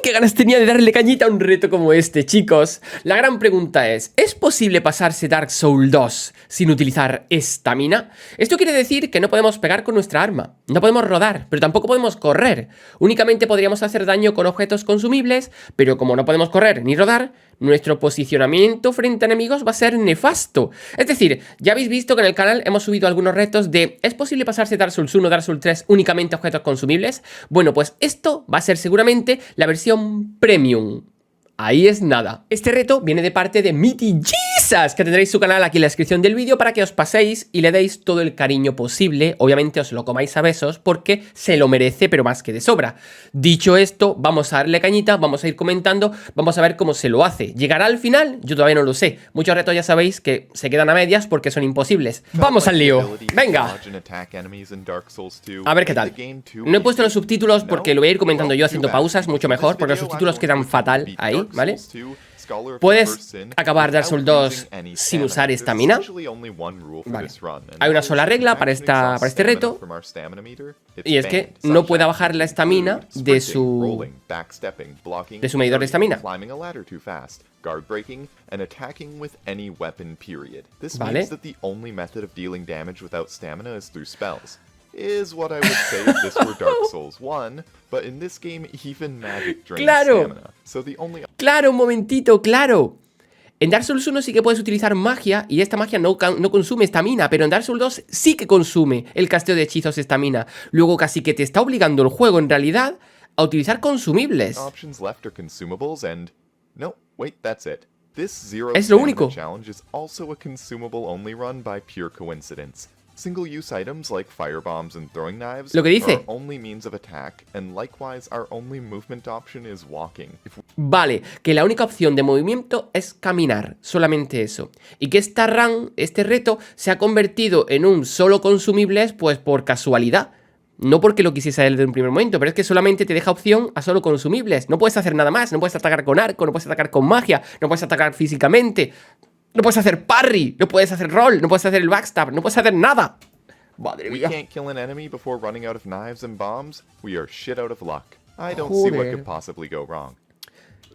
qué ganas tenía de darle cañita a un reto como este, chicos. La gran pregunta ¿es posible pasarse Dark Souls 2 sin utilizar estamina? Esto quiere decir que no podemos pegar con nuestra arma, no podemos rodar, pero tampoco podemos correr. Únicamente podríamos hacer daño con objetos consumibles, pero como no podemos correr ni rodar, nuestro posicionamiento frente a enemigos va a ser nefasto. Es decir, ya habéis visto que en el canal hemos subido algunos retos de ¿es posible pasarse Dark Souls 1, Dark Souls 3 únicamente a objetos consumibles? Bueno, pues esto va a ser seguramente la versión premium. Ahí es nada. Este reto viene de parte de Meaty Jesus, que tendréis su canal aquí en la descripción del vídeo para que os paséis y le deis todo el cariño posible. Obviamente os lo comáis a besos porque se lo merece, pero más que de sobra. Dicho esto, vamos a darle cañita, vamos a ir comentando, vamos a ver cómo se lo hace. ¿Llegará al final? Yo todavía no lo sé. Muchos retos ya sabéis que se quedan a medias porque son imposibles. ¡Vamos al lío! ¡Venga! A ver qué tal. No he puesto los subtítulos porque lo voy a ir comentando yo haciendo pausas, mucho mejor, porque los subtítulos quedan fatal ahí, ¿vale? ¿Puedes acabar Dark Souls 2 sin usar estamina? Vale. Hay una sola regla para este reto, y es que no pueda bajar la estamina de su medidor de estamina. Vale. ¡Claro! ¡Claro, un momentito, claro! En Dark Souls 1 sí que puedes utilizar magia, y esta magia no consume estamina, pero en Dark Souls 2 sí que consume el casteo de hechizos estamina. Luego casi que te está obligando el juego, en realidad, a utilizar consumibles. Es lo único. Lo que dice. Vale, que la única opción de movimiento es caminar, solamente eso. Y que esta run, este reto, se ha convertido en un solo consumibles, pues por casualidad. No porque lo quisiese él de un primer momento, pero es que solamente te deja opción a solo consumibles. No puedes hacer nada más, no puedes atacar con arco, no puedes atacar con magia, no puedes atacar físicamente. No puedes hacer parry, no puedes hacer roll, no puedes hacer el backstab, no puedes hacer nada. Madre mía.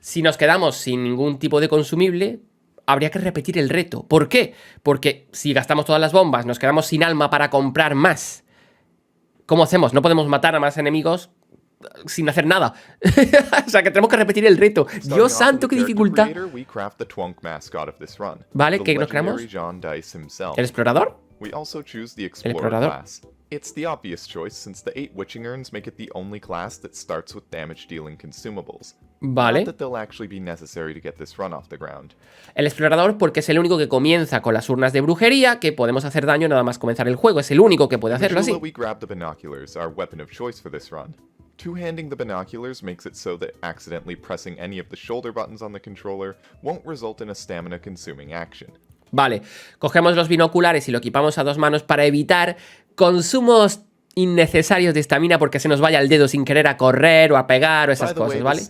Si nos quedamos sin ningún tipo de consumible, habría que repetir el reto. ¿Por qué? Porque si gastamos todas las bombas, nos quedamos sin alma para comprar más. ¿Cómo hacemos? No podemos matar a más enemigos sin hacer nada. O sea, que tenemos que repetir el reto. Dios santo, qué dificultad. Vale, ¿qué nos creamos? ¿El explorador? El explorador. It's the obvious choice since the 8 witching urns make it the only class that starts with damage dealing consumables. Vale. Not that they'll actually be necessary to get this run off the ground. El explorador porque es el único que comienza con las urnas de brujería, que podemos hacer daño nada más comenzar el juego. Es el único que puede hacerlo así. We grab the binoculars, our weapon of choice for this run. Two-handing the binoculars makes it so that accidentally pressing any of the shoulder buttons on the controller won't result in a stamina-consuming action. Vale, cogemos los binoculares y lo equipamos a dos manos para evitar consumos innecesarios de estamina porque se nos vaya el dedo sin querer a correr o a pegar o esas cosas, ¿vale?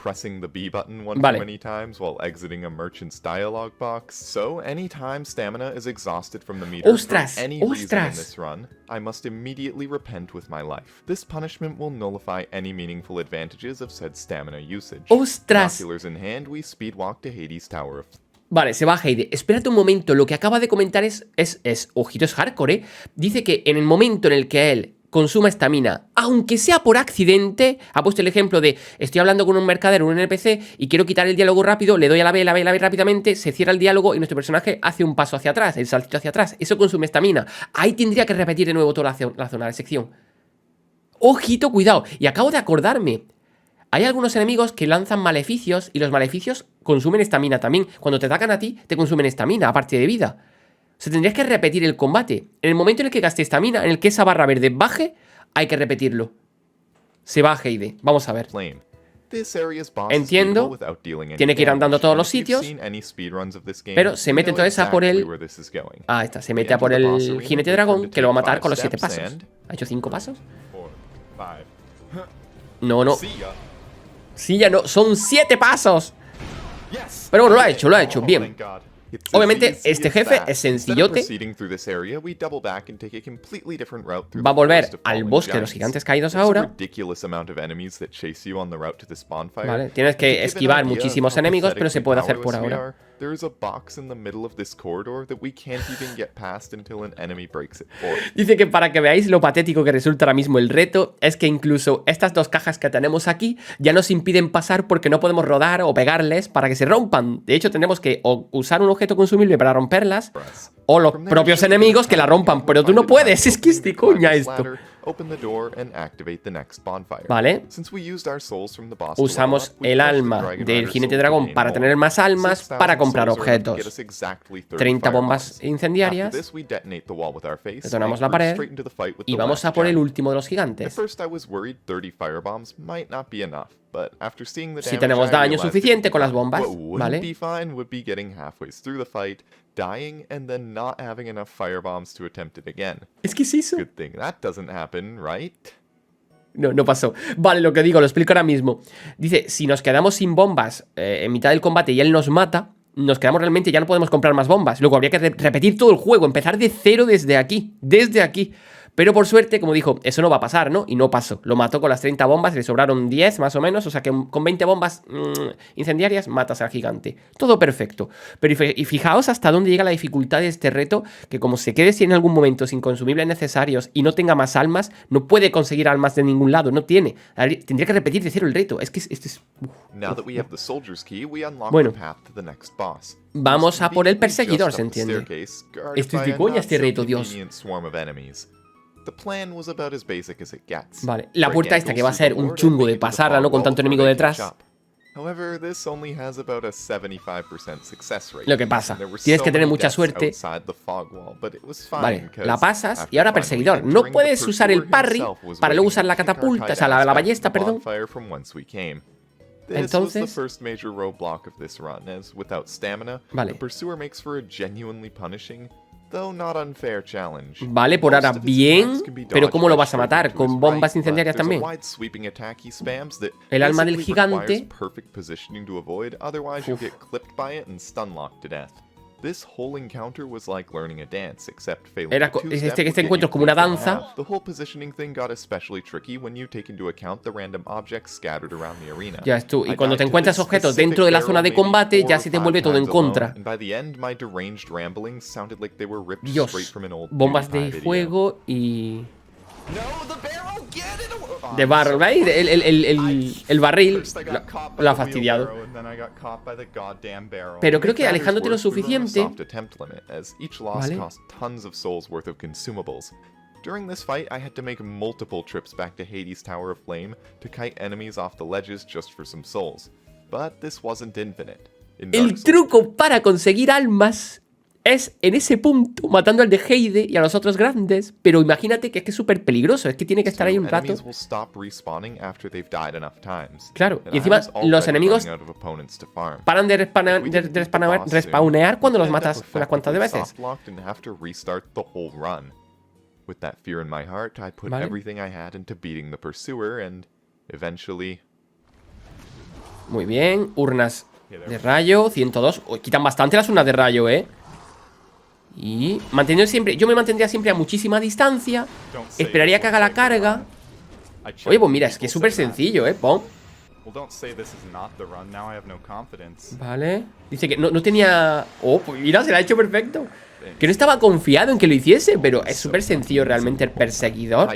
Pressing the B button one too many times while exiting a merchant's dialogue box. So, anytime stamina is exhausted from the meter for any reason in this run, I must immediately repent with my life. This punishment will nullify any meaningful advantages of said stamina usage. Binoculars in hand, we speedwalk to Hades' Tower of... Vale, se va Heide. Espérate un momento, lo que acaba de comentar es ojito, es hardcore, ¿eh? Dice que en el momento en el que él consuma estamina, aunque sea por accidente, ha puesto el ejemplo de estoy hablando con un mercader, un NPC, y quiero quitar el diálogo rápido, le doy a la B rápidamente, se cierra el diálogo y nuestro personaje hace un paso hacia atrás, el saltito hacia atrás. Eso consume estamina. Ahí tendría que repetir de nuevo toda la zona de sección. Ojito, cuidado. Y acabo de acordarme. Hay algunos enemigos que lanzan maleficios y los maleficios consumen estamina también. Cuando te atacan a ti, te consumen estamina, aparte de vida. O sea, tendrías que repetir el combate. En el momento en el que gaste estamina, en el que esa barra verde baje, hay que repetirlo. Se va Heide. Vamos a ver. Entiendo. Tiene que ir andando a todos los sitios. Pero se mete entonces a por el... Ah, está. Se mete a por el jinete dragón, que lo va a matar con los 7 pasos. ¿Ha hecho 5 pasos? No, no. Sí, ya no. Son 7 pasos. Pero bueno, lo ha hecho. Bien. Obviamente, este jefe es sencillote. Va a volver al bosque de los gigantes caídos ahora. Vale, tienes que esquivar muchísimos enemigos, pero se puede hacer por ahora. Dice que para que veáis lo patético que resulta ahora mismo el reto, es que incluso estas dos cajas que tenemos aquí ya nos impiden pasar porque no podemos rodar o pegarles para que se rompan. De hecho, tenemos que o usar un objeto consumible para romperlas o los propios enemigos que la rompan, pero tú no puedes, es que es de coña esto. Vale. Usamos el alma del jinete dragón para tener más almas para comprar objetos. 30 bombas incendiarias. Detonamos la pared y vamos a por el último de los gigantes. Si tenemos daño suficiente con las bombas, ¿vale? Es que es eso. No pasó. Vale, lo que digo, lo explico ahora mismo. Dice, si nos quedamos sin bombas en mitad del combate y él nos mata, nos quedamos realmente, ya no podemos comprar más bombas. Luego habría que repetir todo el juego, empezar de cero desde aquí. Desde aquí. Pero por suerte, como dijo, eso no va a pasar, ¿no? Y no pasó. Lo mató con las 30 bombas, le sobraron 10 más o menos. O sea que con 20 bombas incendiarias matas al gigante. Todo perfecto. Pero y fijaos hasta dónde llega la dificultad de este reto, que como se quede en algún momento sin consumibles necesarios y no tenga más almas, no puede conseguir almas de ningún lado, no tiene. Tendría que repetir de cero el reto. Es que este es... Bueno. Vamos a por el perseguidor, ¿se entiende? Esto es de coña este reto, Dios. Vale, la puerta esta que va a ser un chungo de pasarla, ¿no? Con tanto enemigo detrás. Lo que pasa, tienes que tener mucha suerte. Vale, la pasas y ahora perseguidor. No puedes usar el parry para luego usar la catapulta, o sea, la ballesta, perdón. Entonces, vale. Vale, por ahora bien, pero ¿cómo lo vas a matar? ¿Con bombas incendiarias también? El alma del gigante. Este encuentro es como una danza. Ya es tú. Y cuando te encuentras objetos dentro de la zona de combate, ya se te vuelve todo en contra. Dios, bombas de fuego y... De barrel, ¿veis? El barril lo ha fastidiado. Pero creo que alejándote lo suficiente. Vale. During this fight, I had to make multiple trips back to Hades' Tower of Flame to kite enemies off the ledges just for some souls. But this wasn't infinite. El truco para conseguir almas es en ese punto, matando al de Heide y a los otros grandes. Pero imagínate que es súper peligroso, es que tiene que estar ahí un rato. Claro, y encima los enemigos paran de respawnear cuando los matas unas cuantas de veces. Muy bien, urnas de rayo, 102. Quitan bastante las urnas de rayo, Y manteniendo siempre, yo me mantendría siempre a muchísima distancia. Esperaría que haga la carga. Oye, pues mira, es que es súper sencillo, Pon. Vale. Dice que no tenía... Oh, pues mira, se lo ha hecho perfecto. Que no estaba confiado en que lo hiciese, pero es súper sencillo realmente el perseguidor.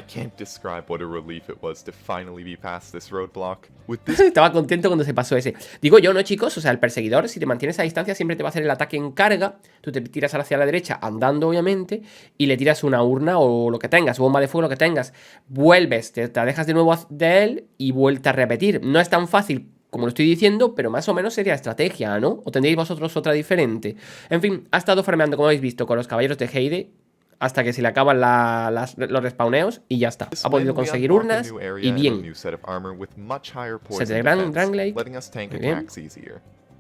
Estaba contento cuando se pasó ese. Digo yo, ¿no, chicos? O sea, el perseguidor, si te mantienes a distancia, siempre te va a hacer el ataque en carga. Tú te tiras hacia la derecha, andando, obviamente, y le tiras una urna o lo que tengas, bomba de fuego, lo que tengas. Vuelves, te alejas de nuevo de él y vuelta a repetir. No es tan fácil como lo estoy diciendo, pero más o menos sería estrategia, ¿no? ¿O tendréis vosotros otra diferente? En fin, ha estado farmeando, como habéis visto, con los caballeros de Heide hasta que se le acaban los respawneos y ya está. Ha podido conseguir urnas y bien. Set de Dranglade. Muy bien.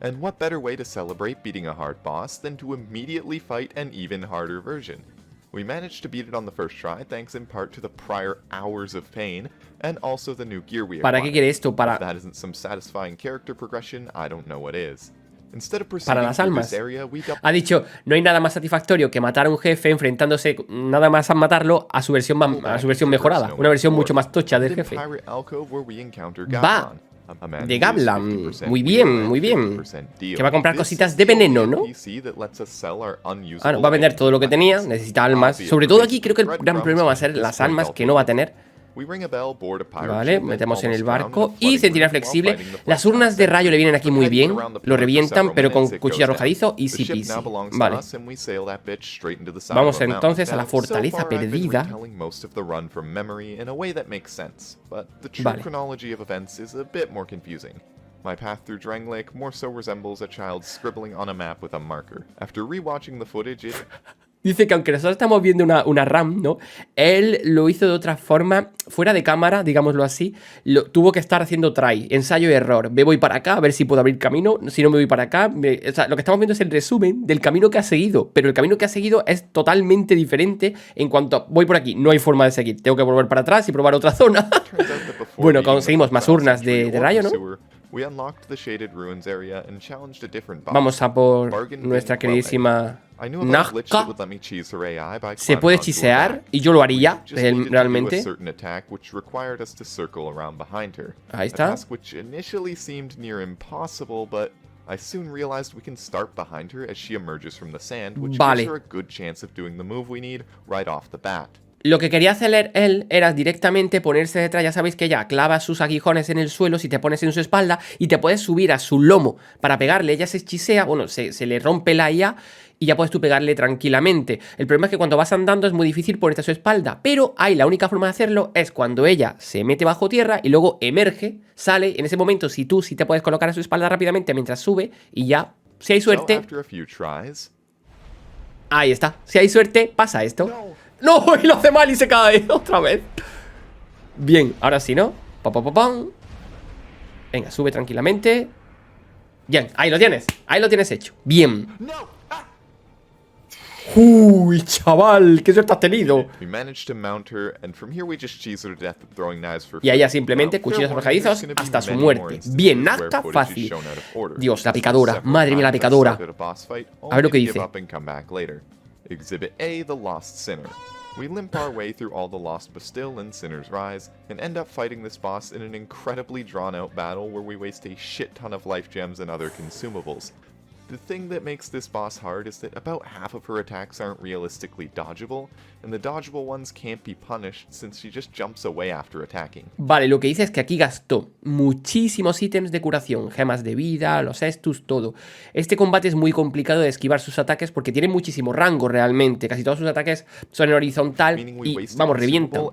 And what better way to celebrate beating a hard boss than to immediately fight an even harder version? We managed to beat it on the first try, thanks in part to the prior hours of pain, and also the new gear we acquired. ¿Para qué quiere esto? If that isn't some satisfying character progression, I don't know what is. para las almas. Ha dicho, no hay nada más satisfactorio que matar a un jefe enfrentándose nada más a matarlo a su versión mejorada, una versión mucho más tocha del jefe. Va de Gablan, muy bien, muy bien. Que va a comprar cositas de veneno, ¿no? Ah, no, va a vender todo lo que tenía, necesita almas. Sobre todo aquí creo que el gran problema va a ser las almas que no va a tener. Vale, metemos en el barco. Y centinela flexible. Las urnas de rayo le vienen aquí muy bien. Lo revientan, pero con cuchillo arrojadizo. Easy peasy. Vale. Vamos entonces a la fortaleza perdida. Vale. My path through Drangleic more so resembles a child scribbling on a map with a marker. After rewatching the footage, it... Dice que aunque nosotros estamos viendo una RAM, ¿no? Él lo hizo de otra forma, fuera de cámara, digámoslo así. Tuvo que estar haciendo try, ensayo y error. Me voy para acá a ver si puedo abrir camino. Si no me voy para acá... O sea, lo que estamos viendo es el resumen del camino que ha seguido. Pero el camino que ha seguido es totalmente diferente en cuanto a... Voy por aquí, no hay forma de seguir. Tengo que volver para atrás y probar otra zona. Bueno, conseguimos más urnas de rayo, ¿no? Vamos a por nuestra queridísima Nazca. Se puede hechisear y yo lo haría realmente. Ahí está. Vale. Lo que quería hacer él era directamente ponerse detrás. Ya sabéis que ella clava sus aguijones en el suelo si te pones en su espalda y te puedes subir a su lomo para pegarle. Ella se hechicea, bueno, se le rompe la IA y ya puedes tú pegarle tranquilamente. El problema es que cuando vas andando es muy difícil ponerte a su espalda, pero la única forma de hacerlo es cuando ella se mete bajo tierra y luego emerge, sale. En ese momento, si te puedes colocar a su espalda rápidamente mientras sube y ya, si hay suerte... Ahí está, si hay suerte, pasa esto. ¡No! Y lo hace mal y se cae otra vez. Bien, ahora sí, ¿no? ¡Pam! Venga, sube tranquilamente. Bien, ahí lo tienes hecho. Bien. Uy, chaval, qué suerte has tenido. Y a ella simplemente cuchillos arrojadizos hasta su muerte. Bien, Nazca, fácil. Dios, la picadora, madre mía, la picadora. A ver lo que dice. Exhibit A, the Lost Sinner. We limp our way through all the Lost Bastille and Sinner's Rise, and end up fighting this boss in an incredibly drawn-out battle where we waste a shit ton of life gems and other consumables. The thing that makes this boss hard is that about half of her attacks aren't realistically dodgeable, and the dodgeable ones can't be punished since she just jumps away after attacking. Vale, lo que dice es que aquí gastó muchísimos ítems de curación, gemas de vida, los estus, todo. Este combate es muy complicado de esquivar sus ataques porque tiene muchísimo rango realmente. Casi todos sus ataques son en horizontal y, vamos, revientan.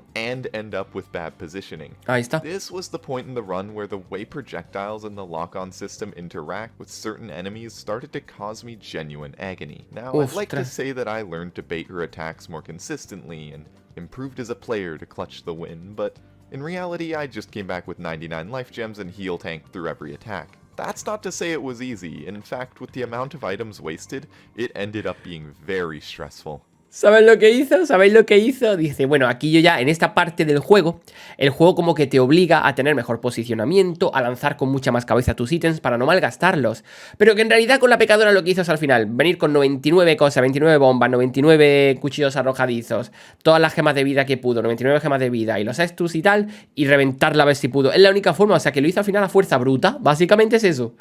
Ahí está. This was the point in the run where the way projectiles and the lock-on system interact with certain enemies started to cause me genuine agony. Now, I'd like to say that I learned to bait her attacks more consistently and improved as a player to clutch the win, but in reality, I just came back with 99 life gems and heal tanked through every attack. That's not to say it was easy. In fact, with the amount of items wasted, it ended up being very stressful. ¿Sabéis lo que hizo? ¿Sabéis lo que hizo? Dice, bueno, aquí yo ya, en esta parte del juego, el juego como que te obliga a tener mejor posicionamiento, a lanzar con mucha más cabeza tus ítems para no malgastarlos. Pero que en realidad con la pecadora lo que hizo es al final venir con 99 cosas, 29 bombas, 99 cuchillos arrojadizos, todas las gemas de vida que pudo, 99 gemas de vida y los estus y tal, y reventarla a ver si pudo. Es la única forma, o sea que lo hizo al final a fuerza bruta, básicamente es eso.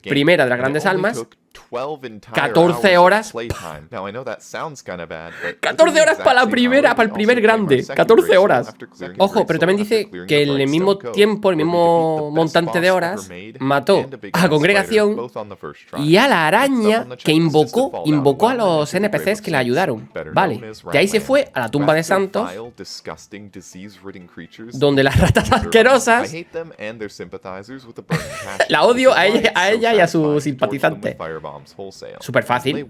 Primera de las grandes almas. 14 horas. 14 horas para la primera, para el primer grande. 14 horas. Ojo, pero también dice que en el mismo tiempo, el mismo montante de horas, mató a la congregación y a la araña que invocó a los NPCs que le ayudaron. Vale, de ahí se fue a la tumba de santos, donde las ratas asquerosas. La odio a ella y a sus simpatizantes. Súper fácil.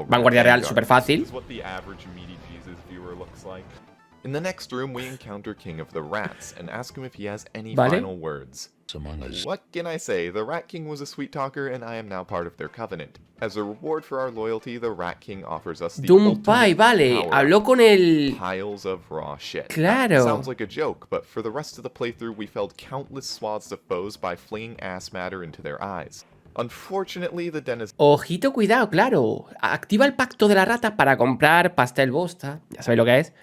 Vanguardia real, súper fácil. In the next room, we encounter King of the Rats and ask him if he has any final words. What can I say? The Rat King was a sweet talker, and I am now part of their covenant. As a reward for our loyalty, the Rat King offers us the Dunpai, vale, habló con el... piles of raw shit. Claro. Sounds like a joke, but for the rest of the playthrough, we felled countless swaths of foes by flinging ass matter into their eyes. Unfortunately, the denizens... Ojito, cuidado, claro. Activa el pacto de la rata para comprar pastel bosta. Ya sabéis lo que es.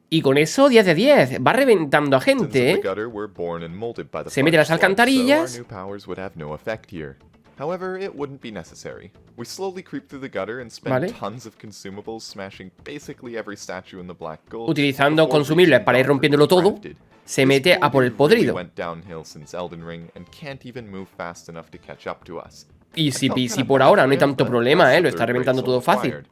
Y con eso, 10 de 10. Va reventando a gente, ¿eh? Se mete a las alcantarillas. However, it wouldn't be necessary. We slowly creep through the gutter and spend tons of consumables smashing basically every statue in the Black Gulch. Utilizando consumibles para ir rompiéndolo todo, se mete a por el podrido. Easy peasy por ahora, no hay tanto problema, ¿eh? Lo está reventando todo fácil.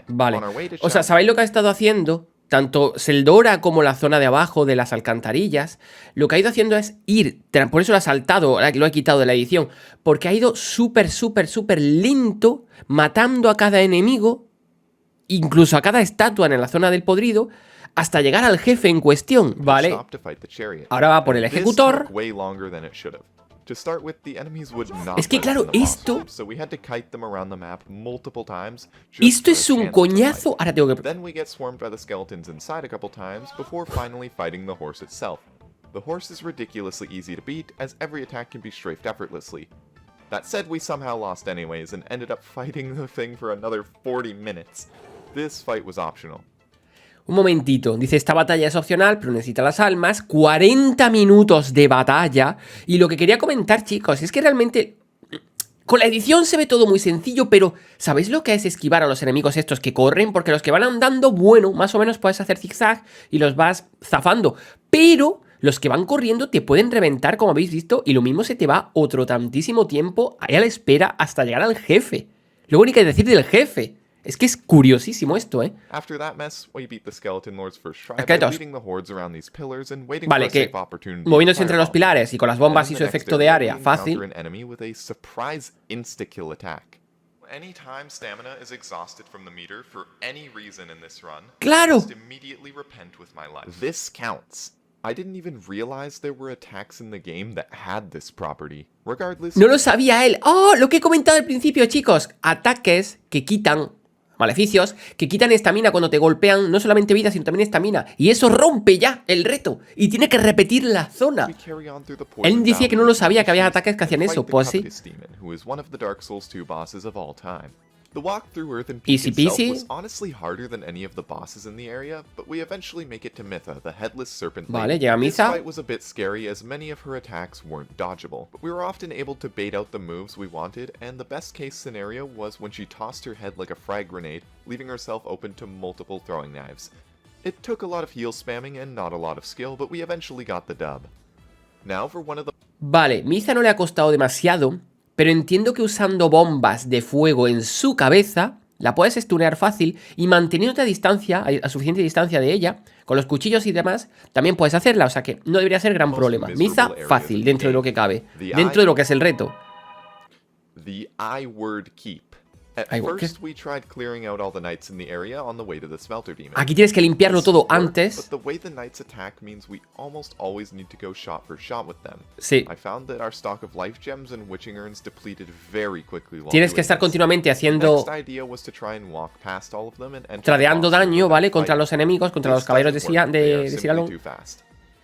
Vale, o sea, ¿sabéis lo que ha estado haciendo? Tanto Seldora como la zona de abajo de las alcantarillas, lo que ha ido haciendo es ir, por eso lo ha saltado, lo he quitado de la edición, porque ha ido súper lento, matando a cada enemigo, incluso a cada estatua en la zona del podrido, hasta llegar al jefe en cuestión, ¿vale? Ahora va por el ejecutor. Es que claro, esto es un coñazo. Ahora tengo que... The horse is ridiculously easy to beat, as every attack can be strafed effortlessly. That said, we somehow lost anyways, and ended up fighting the thing for another 40 minutes. This fight was optional. Un momentito, dice, esta batalla es opcional, pero necesita las almas. 40 minutos de batalla. Y lo que quería comentar, chicos, es que realmente... Con la edición se ve todo muy sencillo, pero ¿sabéis lo que es esquivar a los enemigos estos que corren? Porque los que van andando, bueno, más o menos puedes hacer zigzag y los vas zafando. Pero los que van corriendo te pueden reventar, como habéis visto, y lo mismo se te va otro tantísimo tiempo ahí a la espera hasta llegar al jefe. Lo único que decir del jefe. Es que es curiosísimo esto, ¿eh? Vale, que moviéndose entre los pilares y con las bombas y su efecto de área, fácil. ¡Claro! No lo sabía él. ¡Oh! Lo que he comentado al principio, chicos. Ataques que quitan... maleficios que quitan estamina cuando te golpean, no solamente vida, sino también estamina. Y eso rompe ya el reto. Y tiene que repetir la zona. Él decía que no lo sabía, que había ataques que hacían eso. Pues sí. The walk through Earth and Easy Peak itself peasy. was honestly harder than any of the bosses in the area, but we eventually make it to Mytha, the headless serpent lady. Vale, llega This Mytha. fight was a bit scary as many of her attacks weren't dodgeable, but we were often able to bait out the moves we wanted, and the best case scenario was when she tossed her head like a frag grenade, leaving herself open to multiple throwing knives. It took a lot of heal spamming and not a lot of skill, but we eventually got the dub. Now for one of the... Vale, Mytha no le ha costado demasiado, pero entiendo que usando bombas de fuego en su cabeza la puedes stunear fácil y manteniéndote a distancia, a suficiente distancia de ella, con los cuchillos y demás, también puedes hacerla, o sea que no debería ser gran problema. Mytha, fácil, dentro de lo que cabe, dentro de lo que es el reto. The I-word keep. At first we tried clearing out all the knights in the area on the way to the smelter demon. Aquí tienes que limpiarlo todo antes. But the way the knights attack means we almost always need to go shot for shot with them. Sí. I found that our stock of life gems and witching urns depleted very quickly. Tienes que estar continuamente haciendo tradeando daño, ¿vale? Contra los enemigos, contra los caballeros de Siralon.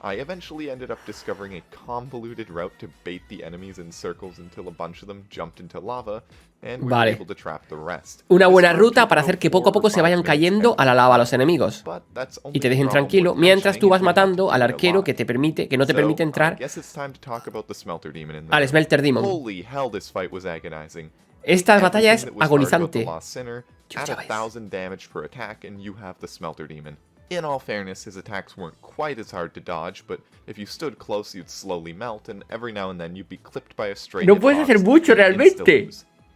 I eventually ended up discovering a convoluted route to bait the enemies in circles until a bunch of them jumped into lava and we were able to trap the rest. Una buena ruta para hacer que poco a poco se vayan cayendo a la lava los enemigos y te dejen tranquilo mientras tú vas matando al arquero que no te permite entrar al Smelter Demon. Esta batalla es agonizante. In all fairness, his attacks weren't quite as hard to dodge, but if you stood close, you'd slowly melt, and every now and then you'd be clipped by a stray No puedes hacer mucho realmente.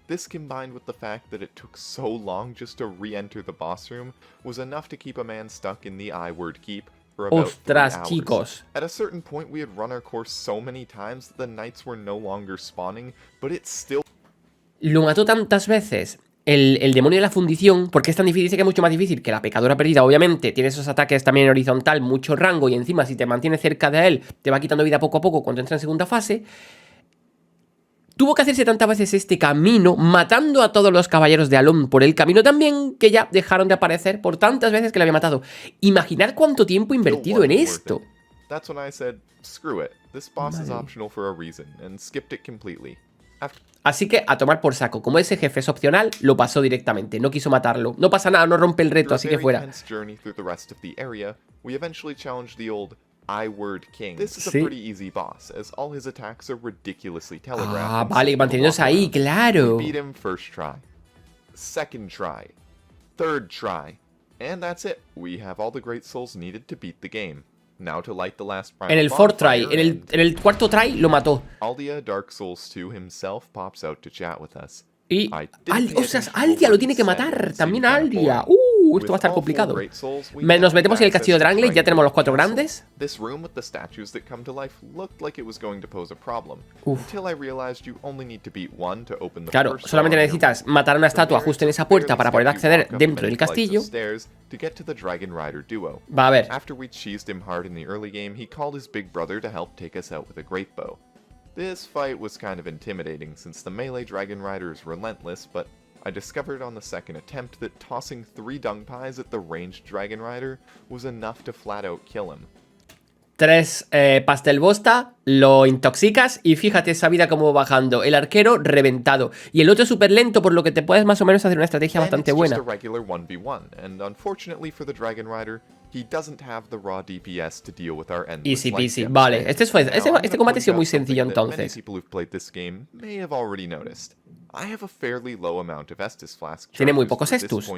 This combined with the fact that it took so long just to re-enter the boss room was enough to keep a man stuck in the I-word keep for about 3 hours. Chicos. At a certain point, we had run our course so many times that the knights were no longer spawning, but it still... Lo mató tantas veces el demonio de la fundición, ¿por qué es tan difícil? Dice que es mucho más difícil que la pecadora perdida. Obviamente, tiene esos ataques también en horizontal, mucho rango, y encima si te mantienes cerca de él, te va quitando vida poco a poco cuando entra en segunda fase. Tuvo que hacerse tantas veces este camino, matando a todos los caballeros de Alon por el camino también, que ya dejaron de aparecer por tantas veces que le había matado. Imaginad cuánto tiempo invertido en esto. Así que a tomar por saco. Como ese jefe es opcional, lo pasó directamente. No quiso matarlo. No pasa nada, no rompe el reto, así que fuera. Ah, vale, manteniéndose ahí, claro. En el fourth try, en el cuarto try lo mató. Y ostras, Aldia lo tiene que matar. También a Aldia. Esto va a estar complicado. Nos metemos en el castillo de Drangley. Ya tenemos los 4 grandes. Claro, solamente necesitas matar a una estatua justo en esa puerta para poder acceder dentro del castillo. Va, a ver. This fight was kind of intimidating since the melee Dragon Rider is relentless, but I discovered on the second attempt that tossing 3 dung pies at the ranged Dragon Rider was enough to flat out kill him. 3 pastel bosta, lo intoxicas y fíjate esa vida como va bajando. El arquero reventado. Y el otro súper lento, por lo que te puedes más o menos hacer una estrategia bastante buena. Easy peasy, vale. Este combate ha sido muy sencillo entonces. Tiene muy pocos Estus.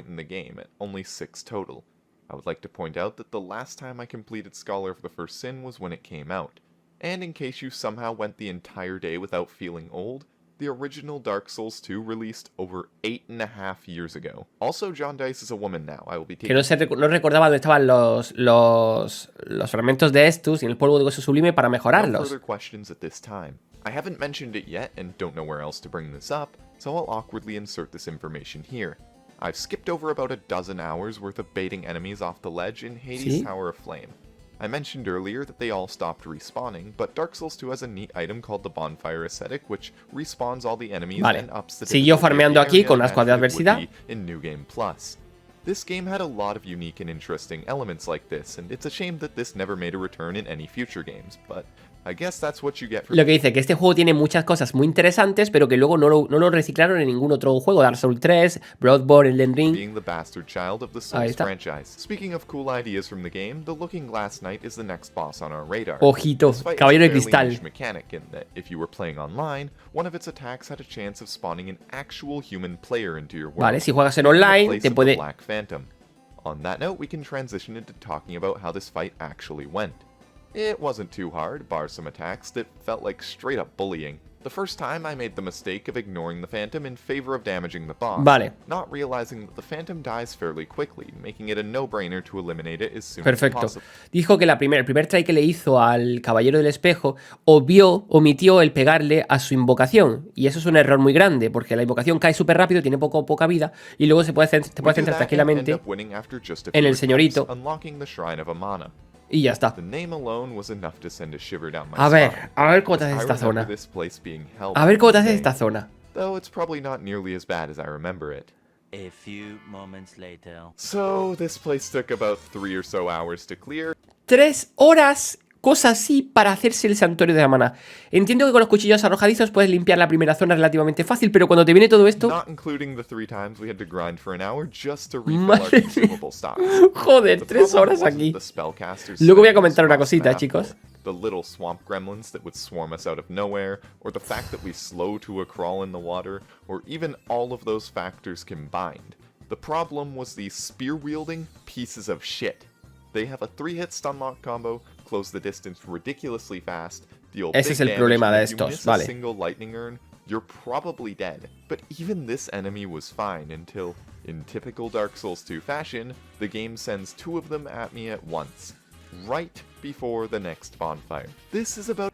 I would like to point out that the last time I completed Scholar of the First Sin was when it came out. And in case you somehow went the entire day without feeling old, the original Dark Souls 2 released over 8.5 years ago. Also, John Dice is a woman now. I will be taking... Que no recordaba dónde estaban los fragmentos de Estus y el polvo de hueso sublime para mejorarlos. No further questions at this time. I haven't mentioned it yet and don't know where else to bring this up, so I'll awkwardly insert this information here. I've skipped over about a dozen hours worth of baiting enemies off the ledge in Hades' Tower of Flame. I mentioned earlier that they all stopped respawning, but Dark Souls 2 has a neat item called the Bonfire Ascetic, which respawns all the enemies and ups the Siguió farmeando aquí con las cuadras de adversidad. In New Game Plus. This game had a lot of unique and interesting elements like this, and it's a shame that this never made a return in any future games, but I guess that's what you get for... Lo que dice que este juego tiene muchas cosas muy interesantes, pero que luego no lo reciclaron en ningún otro juego. Dark Souls 3, Bloodborne, Elden Ring. Being the bastard child of the Souls franchise. Speaking of cool ideas from the game, the Looking Glass Knight is the next boss on our radar. Ojito, caballero de cristal. Mechanic in that if you were playing online, one of its attacks had a chance of spawning an actual human player into your world. Vale, si juegas en online, te puede... Black Phantom. On that note, we can transition into talking about how this fight actually went. It wasn't too hard, bar some attacks that felt like straight up bullying. The first time I made the mistake of ignoring the Phantom in favor of damaging the boss, not realizing that the Phantom dies fairly quickly, making it a no-brainer to eliminate it as soon as possible. Dijo que el primer try que le hizo al Caballero del Espejo omitió el pegarle a su invocación, y eso es un error muy grande, porque la invocación cae súper rápido, tiene poca vida, y luego te puedes centrar tranquilamente en el señorito. Y ya está. A ver cómo te haces esta zona. A ver cómo te haces esta zona. A few moments later. So this place took about 3 or so hours to clear. 3 horas, cosa así, para hacerse el santuario de la mana. Entiendo que con los cuchillos arrojadizos puedes limpiar la primera zona relativamente fácil, pero cuando te viene todo esto... Joder, 3 horas aquí. Luego voy a comentar una cosita, chicos. The little swamp gremlins that would swarm us out of nowhere, or the fact that we slow to a crawl in the water, or even all of those factors combined. The problem was these spear-wielding pieces of shit. They have a 3-hit stun lock combo, close the distance ridiculously fast, deal big Ese es el problema de damage, estos, you miss vale. a single lightning urn, you're probably dead. But even this enemy was fine until, in typical Dark Souls 2 fashion, the game sends 2 of them at me at once. Right before the next bonfire. This is about...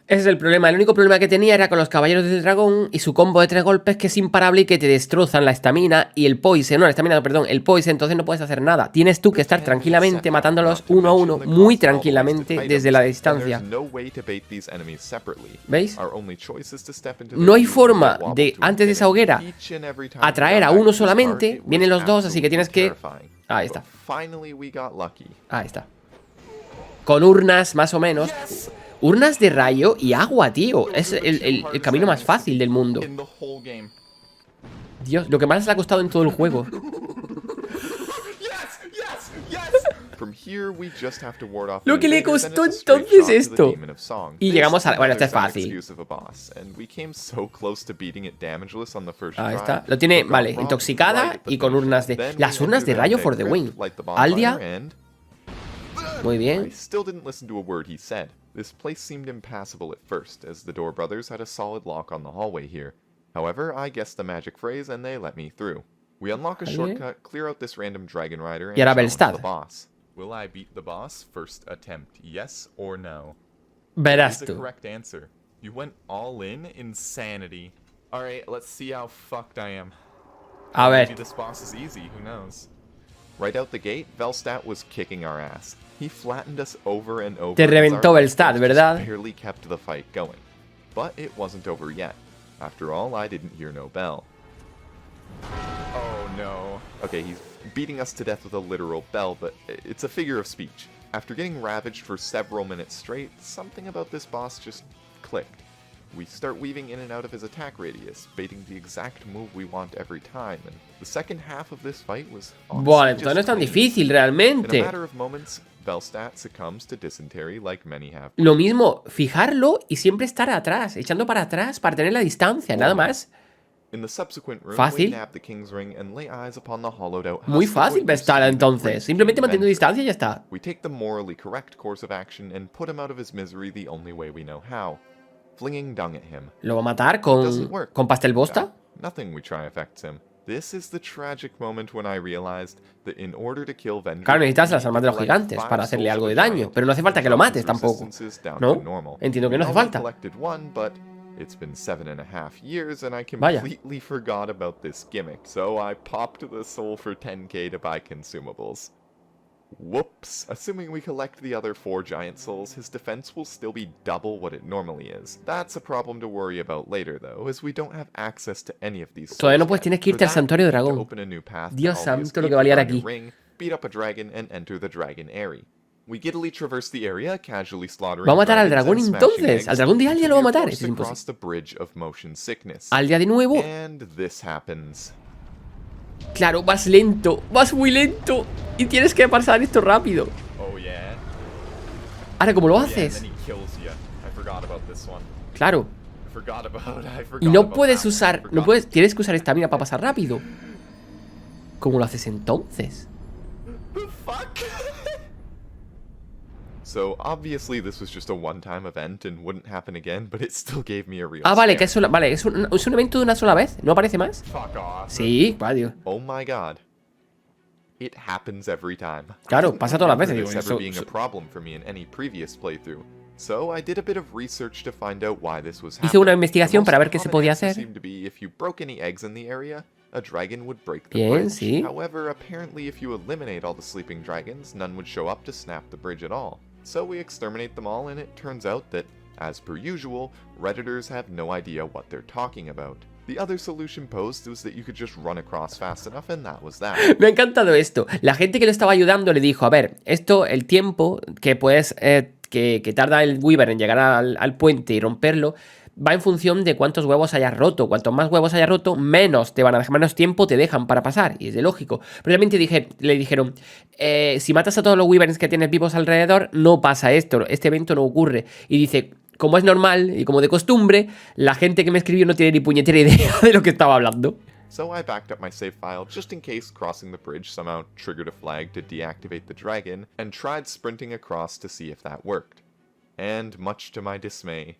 Ese es el problema. El único problema que tenía era con los caballeros del dragón y su combo de 3 golpes que es imparable y que te destrozan la estamina y el poison. No, la estamina, no, perdón, el poison, entonces no puedes hacer nada. Tienes tú que estar tranquilamente matándolos uno a uno, muy tranquilamente desde la distancia. ¿Veis? No hay forma de, antes de esa hoguera, atraer a uno solamente. Vienen los dos, así que tienes que... Ahí está. Ahí está. Con urnas, más o menos. Urnas de rayo y agua, tío. Es el camino más fácil del mundo. Dios, lo que más le ha costado en todo el juego. Lo que le costó entonces esto. Y llegamos a... Bueno, esto es fácil. Ahí está. Lo tiene, vale, intoxicada y con urnas de... Las urnas de rayo for the win. Aldia. Muy bien. This place seemed impassable at first, as the Door brothers had a solid lock on the hallway here. However, I guessed the magic phrase and they let me through. We unlock a shortcut, clear out this random dragon rider, and challenge the boss. Will I beat the boss? First attempt, yes or no? Verás tú. The correct answer. You went all in insanity. Alright, let's see how fucked I am. A ver. Maybe this boss is easy, who knows? Right out the gate, Velstat was kicking our ass. He flattened us over and over. Te reventó Velstat, ¿verdad? Barely kept the fight going. But it wasn't over yet. After all, I didn't hear no bell. Oh no. Okay, he's beating us to death with a literal bell, but it's a figure of speech. After getting ravaged for several minutes straight, something about this boss just clicked. We start weaving in and out of his attack radius, baiting the exact move we want every time, and the second half of this fight was bueno, entonces no es tan difícil realmente. In a matter of moments, Velstat succumbs to dysentery like many have. Lo mismo, fijarlo y siempre estar atrás, echando para atrás para tener la distancia, nada más. Fácil. Muy fácil Velstat entonces. Simplemente manteniendo distancia y ya está. We take the morally correct course of action and put him out of his misery the only way we know how. Flinging dung at him. ¿Lo va a matar con pastel bosta? Nothing we try affects him. This is the tragic moment when I realized that in order to kill Vendrick, claro, necesitas las armas de los gigantes para hacerle algo de daño, pero no hace falta que lo mates tampoco. ¿No? Entiendo que no hace falta. It's been 7.5 years and I completely forgot about this gimmick, so I popped the soul for 10k to buy consumables. Whoops. Assuming we collect the other 4 giant souls, his defense will still be double what it normally is. That's a problem to worry about later, though, as we don't have access to any of these souls. Todavía no puedes, tienes que irte al santuario de dragón. Dios santo, lo que va a liar aquí. Beat up a dragon and enter the dragon area. We giddily traverse the area, casually slaughtering. Va a matar al dragón entonces. Al dragón de Aldia lo va a matar. Eso es imposible. Aldia de nuevo. And this happens. Claro, vas lento, vas muy lento. Y tienes que pasar esto rápido. Ahora, ¿cómo lo haces? Claro. Y no puedes usar, tienes que usar estamina para pasar rápido. ¿Cómo lo haces entonces? So obviously this was just a one-time event and wouldn't happen again, but it still gave me a real vale, que es un evento de una sola vez, ¿no aparece más? Fuck off. Sí, vale. Oh my god. It happens every time. Claro, pasa todas las veces, digo. Never being a problem for me in any previous playthrough. So I did a bit of research to find out why this was happening. Hice una investigación para ver qué se podía hacer. Seemed to be if you broke any eggs in the area, a dragon would break the bien, bridge. Sí. However, apparently if you eliminate all the sleeping dragons, none would show up to snap the bridge at all. So we exterminate them all, and it turns out that, as per usual, Redditors have no idea what they're talking about. The other solution posed was that you could just run across fast enough, and that was that. Me ha encantado esto. La gente que lo estaba ayudando le dijo, a ver, esto, el tiempo que puedes, que tarda el Weaver en llegar al puente y romperlo, va en función de cuántos huevos hayas roto. Cuantos más huevos hayas roto, menos te van a dejar, menos tiempo te dejan para pasar. Y es de lógico. Pero realmente le dijeron, si matas a todos los Wyverns que tienes vivos alrededor, no pasa esto. Este evento no ocurre. Y dice, como es normal y como de costumbre, la gente que me escribió no tiene ni puñetera idea de lo que estaba hablando. So I backed up my save file just in case crossing the bridge somehow triggered a flag to deactivate the dragon, and tried sprinting across to see if that worked. And much to my dismay,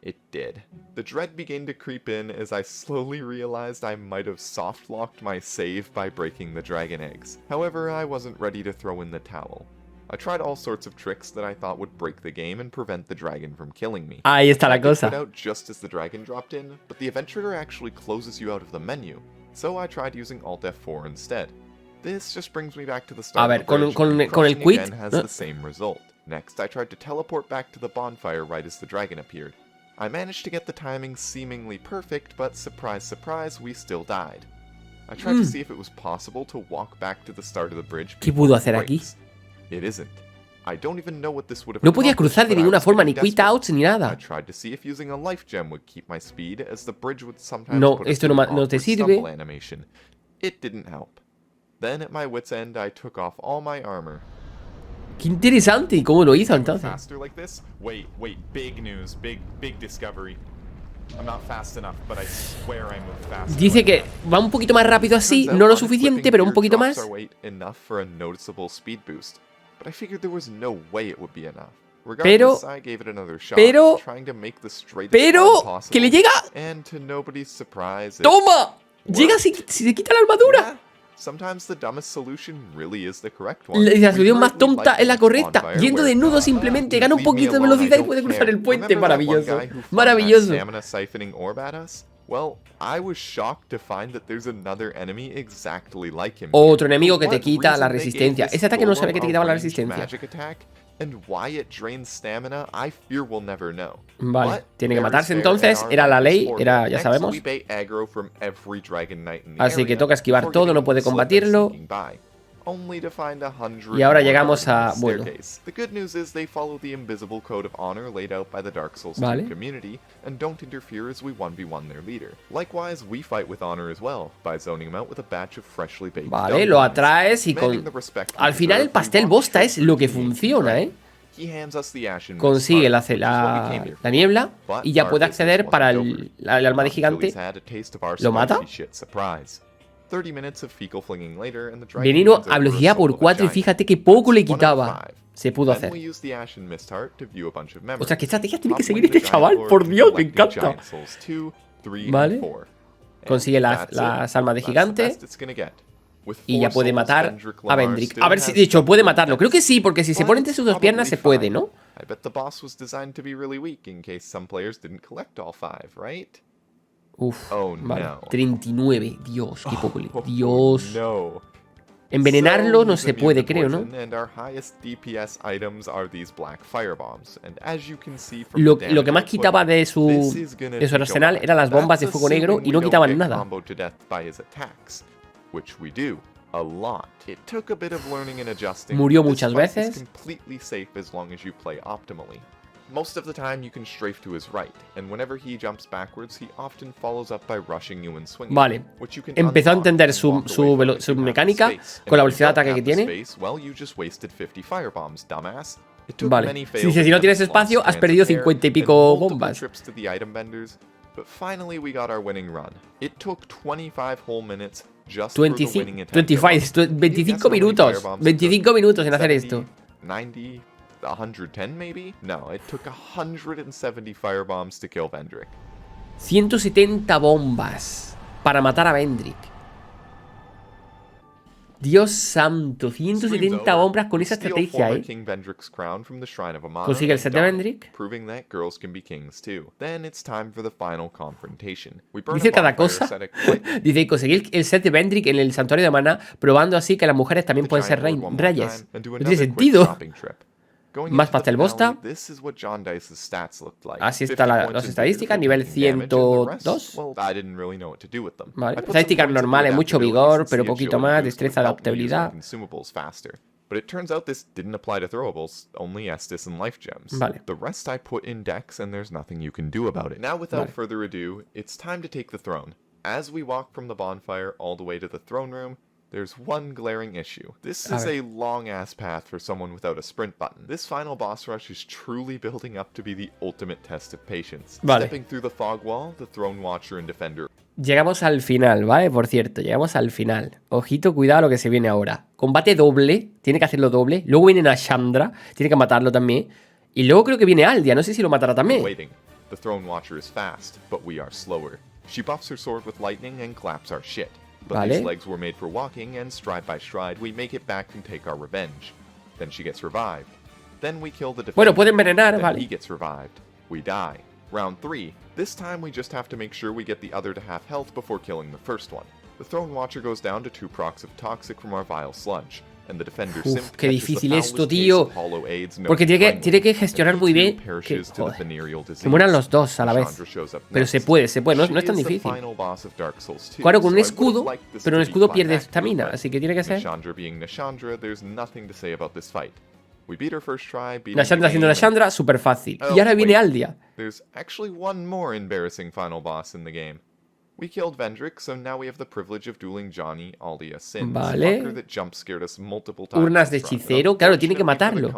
it did. The dread began to creep in as I slowly realized I might have soft-locked my save by breaking the dragon eggs. However, I wasn't ready to throw in the towel. I tried all sorts of tricks that I thought would break the game and prevent the dragon from killing me. Ahí está la I could put cosa. out just as the dragon dropped in, but the event trigger actually closes you out of the menu, so I tried using Alt F4 instead. This just brings me back to the start A ver, of the bridge, con and el crossing quit, again has the same result. Next, I tried to teleport back to the bonfire right as the dragon appeared. I managed to get the timing seemingly perfect, but surprise, surprise, we still died. I tried to see if it was possible to walk back to the start of the bridge. ¿Qué pudo hacer aquí? It isn't. I don't even know what this would have No podía accomplished, cruzar de but I ninguna was forma, getting ni quit desperate. outs, ni I nada. tried to see if using a life gem would keep my speed, as the bridge would sometimes No, put us esto through no an te awkward sirve. stumble animation. It didn't help. Then at my wit's end, I took off all my armor. Qué interesante. ¿Y cómo lo hizo entonces? Faster like this? Wait, big news, big discovery. I'm not fast enough, but I swear I move fast. Dice que va un poquito más rápido así, no lo suficiente, pero un poquito más. Enough for a noticeable speed boost. But I figured there was no way it would be enough. Pero, Regardless, I gave it another shot, pero, trying to make the straightest pero, climb possible, que le llega. and to nobody's surprise, it ¡Toma! worked. Llega si se quita la armadura. Yeah, sometimes the dumbest solution really is the correct one. La solución más We tonta currently es la light correcta. bonfire Yendo where- desnudo simplemente gana un Leave me poquito de alone, velocidad I y puede don't cruzar care. el puente. Remember that one Maravilloso. guy who flung Maravilloso. that stamina siphoning orb at us? Well, I was shocked to find that there's another enemy exactly like him. Otro enemigo que For te what quita la reason they resistencia. gave this Ese ataque no sabía golem que te a quitaba la ranged resistencia. magic attack, and why it drains stamina, I fear we'll never know. Vale, But tiene que there matarse is entonces, fair in era our la ley, lives era, for ya it. sabemos. Next, we bait aggro from every dragon knight in the Así que area toca esquivar before todo, getting no puede slip and combatirlo. sneaking by, only to find 100 Y ahora more llegamos guards a- on the bueno. staircase. The good news is they follow the invisible code of honor laid out by the Dark Souls 2 Vale. community and don't interfere as we 1v1 their leader. Likewise, we fight with honor as well by zoning them out with a batch of freshly baked Vale, lo dumplings, atraes y demanding con... the respect we Al final el deserve, we pastel walk bosta straight es lo que through the funciona, right. ¿eh? He hands us the ashen Consigue mist la, heart, which is what we came here la niebla for. y ya But puede our business acceder para wasn't over. el alma de Not gigante. until he's had a taste of our ¿Lo mata? spicy shit surprise. 30 minutes of fecal flinging later, and the dragon Veneno hands a over velocidad soul por of a 4 y giant. fíjate que poco le That's 1 out of quitaba. 5. Se pudo Then hacer. we use the ashen mist heart to view a bunch of memories. Ostras, qué estrategias tiene que seguir Toppling este the chaval, giant lord por and Dios, me collecting encanta. giant souls 2, 3, Vale. and 4. And Consigue las that's almas de it. That's the gigante. best it's gonna get. With Y ya 4 puede souls, matar Vendrick a Lamar Vendrick. still A ver si, has de hecho, puede double matarlo. Creo que sí, porque si se But pone entre it's sus dos piernas se probably puede, fine. ¿no? I bet the boss was designed to be really weak in case some players didn't collect all 5, right? Uf, Oh, vale. no. 39. Dios, qué poco le... Oh, Dios. no. Envenenarlo no he's se immune puede, to creo, ¿no? poison, and our highest DPS items are these black firebombs. And as you can see from Lo the que damage más output, quitaba de this is gonna su take a arsenal while. eran las bombas de That's fuego negro y assuming no we don't quitaban get nada. comboed to death by his attacks, which we do. A lot. It took a bit of learning and adjusting. Murió This muchas fight is veces. completely safe as long as you play optimally. Most of the time you can strafe to his right, and whenever he jumps backwards, he often follows up by rushing you and swinging. Vale. Which you can Empezó a unlock entender and su walk away from if su you have the mecánica space. con la And if you velocidad de don't ataque have que the tiene. space, well, you just wasted 50 firebombs, dumbass. It took Vale. many Si failed dice, si no tienes attempts, espacio, lost has strands perdido of hair, 50 y and pico multiple bombas. trips to the item vendors, but finally we got our winning run. It took 25 whole minutes just for the winning 25, attempt. 25 25 minutos. 25 minutos en hacer esto. 90, 110 maybe? No, it took 170 firebombs to kill Vendrick. 170 bombas para matar a Vendrick. Dios santo, 170 bombas con esa estrategia, ¿eh? Consigue el set de Vendrick. Dice cada cosa. Dice, conseguir el set de Vendrick en el santuario de Maná, probando así que las mujeres también pueden ser reyes. No tiene sentido. Más pastel bosta. Así están las estadísticas, nivel 102. Vale. Estadísticas normales, mucho vigor, pero poquito más, destreza, adaptabilidad. But it turns out this didn't apply to throwables, only Estus and life gems. Vale. The rest I put in dex and there's nothing you can do about it. Now without further ado, it's time to take the throne. As we walk from the bonfire all the way to the throne room, there's one glaring issue. This is a long-ass path for someone without a sprint button. This final boss rush is truly building up to be the ultimate test of patience. Vale. Stepping through the fog wall, the throne watcher and defender. Llegamos al final, ¿vale? Por cierto, llegamos al final. Ojito, cuidado lo que se viene ahora. Combate doble, tiene que hacerlo doble. Luego viene a Chandra, tiene que matarlo también. Y luego creo que viene Aldia, no sé si lo matará también. Waiting. The throne watcher is fast, but we are slower. She buffs her sword with lightning and claps our shit. But Vale. these legs were made for walking, and stride by stride, we make it back and take our revenge. Then she gets revived. Then we kill the defender. Bueno, puede envenenar, Then vale. he gets revived. We die. Round 3. This time we just have to make sure we get the other to half health before killing the first one. The Throne Watcher goes down to 2 procs of Toxic from our Vile Sludge. And the defender Uf, qué difícil esto, tío. Porque tiene que gestionar muy bien que, joder, que mueran los dos a la vez. Pero se puede, no es tan difícil. Claro, con un escudo, pero un escudo pierde estamina, así que tiene que ser. Nashandra haciendo Nashandra, súper fácil. Y ahora viene Aldia. We killed Vendrick, so now we have the privilege of dueling Johnny, Aldia, Sin, vale. that jump scared us multiple times. Urnas de hechicero, claro, tiene que matarlo.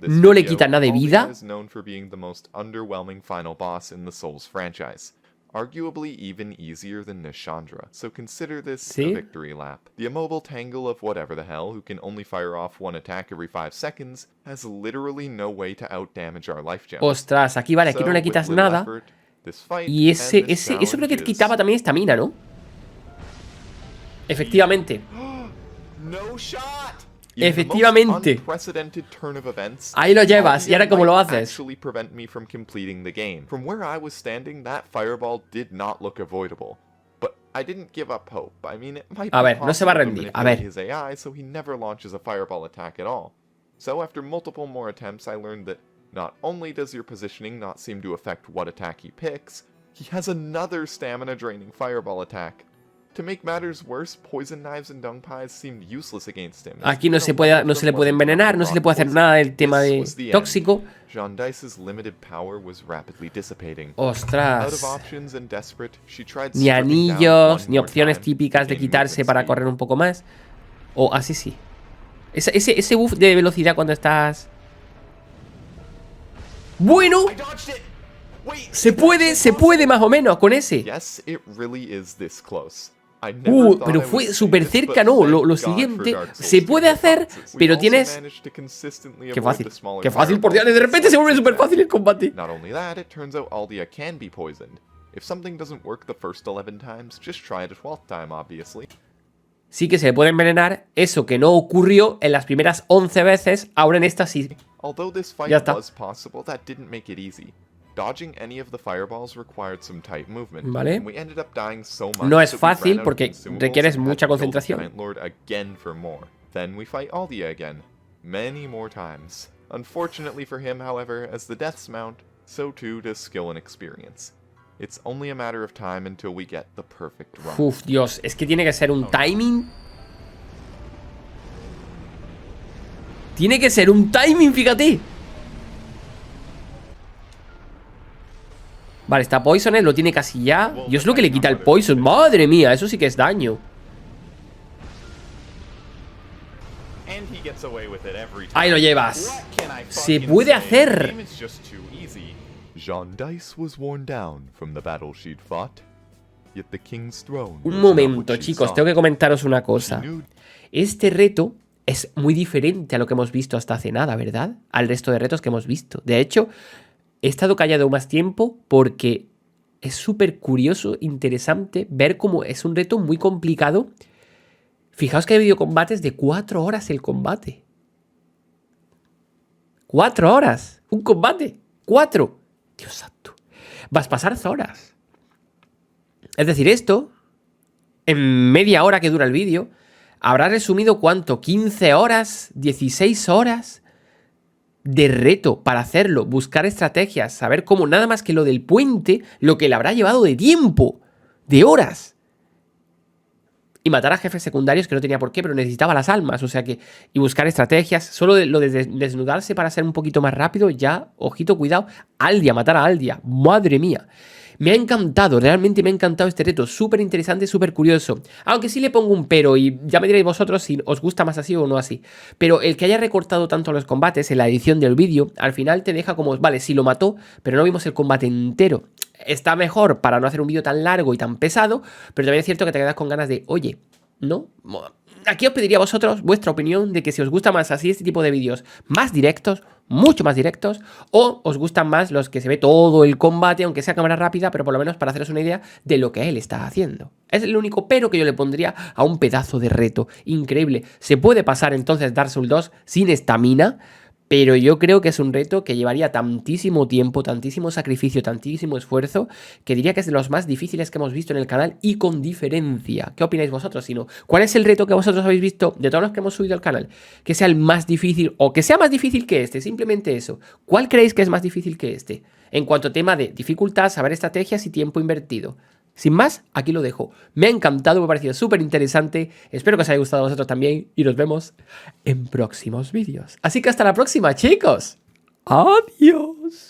No le quita nada de vida. Is known for being the most underwhelming final boss in the Souls franchise. Arguably even easier than Nashandra, so consider this a victory lap. The immobile tangle of whatever the hell, who can only fire off 1 attack every 5 seconds, has literally no way to outdamage our life gems. Ostras, aquí vale, aquí no le quitas nada. Y eso creo que quitaba también estamina, ¿no? Efectivamente. Efectivamente. Ahí lo llevas. ¿Y ahora cómo lo haces? A ver, no se va a rendir. A ver. Not only does your positioning not seem to affect what attack he picks, he has another stamina-draining fireball attack. To make matters worse, poison knives and dung pies seemed useless against him. Aquí no se le puede envenenar, no se le puede hacer nada del tema de tóxico. Jondice's limited power was rapidly dissipating. Ostras. Ni anillos, ni opciones típicas de quitarse para correr un poco más. O así sí. Ese buff de velocidad cuando estás... Bueno, se puede más o menos con ese. Pero fue súper cerca, ¿no? Lo siguiente, se puede hacer, pero tienes... Qué fácil, por Dios, de repente se vuelve súper fácil el combate. Sí que se le puede envenenar, eso que no ocurrió en las primeras 11 veces, ahora en esta sí. Ya está. Vale. No es fácil porque requieres mucha concentración. Unfortunately for him, however, as the deaths mount, so too does skill and experience. It's only a matter of time until we get the perfect run. Uf, Dios, es que tiene que ser un timing. Tiene que ser un timing, fíjate. Vale, está Poisoned, lo tiene casi ya. Dios, lo que le quita el Poison. Madre mía, eso sí que es daño. Ahí lo llevas. Se puede hacer. Un momento, chicos, tengo que comentaros una cosa. Este reto es muy diferente a lo que hemos visto hasta hace nada, ¿verdad? Al resto de retos que hemos visto. De hecho, he estado callado más tiempo porque es súper curioso, interesante ver cómo es un reto muy complicado. Fijaos que hay videocombates de 4 horas el combate. 4 horas. Un combate. 4. Dios santo. Vas a pasar horas. Es decir, esto, en media hora que dura el vídeo, habrá resumido ¿cuánto? 15 horas, 16 horas de reto para hacerlo, buscar estrategias, saber cómo, nada más que lo del puente, lo que le habrá llevado de tiempo, de horas. Y matar a jefes secundarios que no tenía por qué, pero necesitaba las almas, o sea que... Y buscar estrategias, solo lo de desnudarse para ser un poquito más rápido, ya, ojito, cuidado. Aldia, matar a Aldia, madre mía. Me ha encantado, realmente me ha encantado este reto, súper interesante, súper curioso. Aunque sí le pongo un pero y ya me diréis vosotros si os gusta más así o no así. Pero el que haya recortado tanto los combates en la edición del vídeo, al final te deja como, vale, sí lo mató, pero no vimos el combate entero. Está mejor para no hacer un vídeo tan largo y tan pesado, pero también es cierto que te quedas con ganas de, oye, ¿no? aquí os pediría a vosotros vuestra opinión de que si os gusta más así este tipo de vídeos más directos, mucho más directos, o os gustan más los que se ve todo el combate, aunque sea cámara rápida, pero por lo menos para haceros una idea de lo que él está haciendo. Es el único pero que yo le pondría a un pedazo de reto increíble. Se puede pasar entonces Dark Souls 2 sin estamina, pero yo creo que es un reto que llevaría tantísimo tiempo, tantísimo sacrificio, tantísimo esfuerzo, que diría que es de los más difíciles que hemos visto en el canal y con diferencia. ¿Qué opináis vosotros? Si no, ¿cuál es el reto que vosotros habéis visto de todos los que hemos subido al canal? Que sea el más difícil o que sea más difícil que este, simplemente eso. ¿Cuál creéis que es más difícil que este? En cuanto a tema de dificultad, saber estrategias y tiempo invertido. Sin más, aquí lo dejo. Me ha encantado, me ha parecido súper interesante. Espero que os haya gustado a vosotros también y nos vemos en próximos vídeos. Así que hasta la próxima, chicos. Adiós.